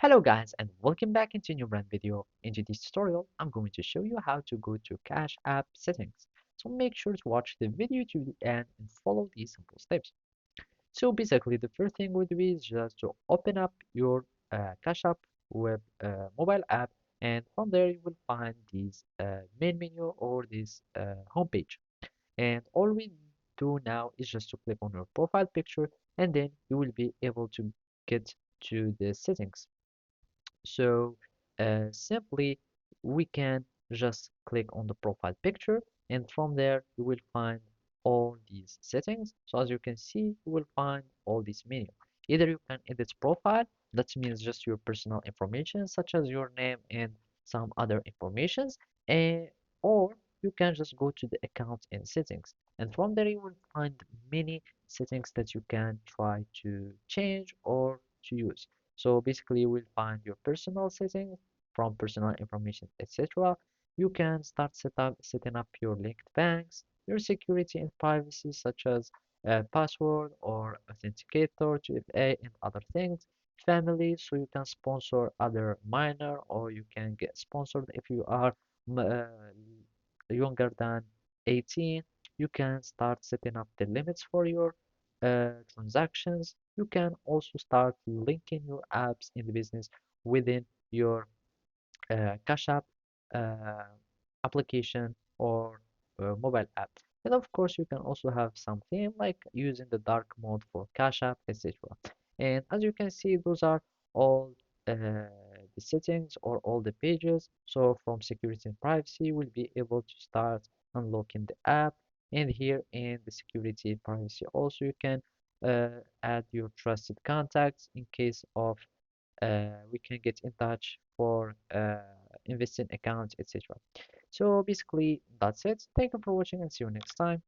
Hello guys and welcome back into a new brand video. In today's tutorial, I'm going to show you how to go to Cash App settings. So make sure to watch the video to the end and follow these simple steps. So basically the first thing would be just to open up your Cash App web mobile app, and from there you will find this main menu or this homepage. And all we do now is just to click on your profile picture, and then you will be able to get to the settings. So simply we can just click on the profile picture, and from there you will find all these settings. So as you can see, you will find all these menu. Either you can edit profile, that means just your personal information such as your name and some other informations, and or you can just go to the account and settings, and from there you will find many settings that you can try to change or to use. So basically, you will find your personal settings from personal information, etc. You can start setting up your linked banks, your security and privacy, such as password or authenticator, 2FA, and other things. Family, so you can sponsor other minor, or you can get sponsored if you are younger than 18. You can start setting up the limits for your transactions. You can also start linking your apps in the business within your Cash App uh, application or mobile app. And of course, you can also have something like using the dark mode for Cash App, etc. And as you can see, those are all the settings or all the pages. So from security and privacy, we'll be able to start unlocking the app. And here in the security and privacy, also you can add your trusted contacts in case of we can get in touch for investing accounts, etc. So basically, that's it. Thank you for watching and see you next time.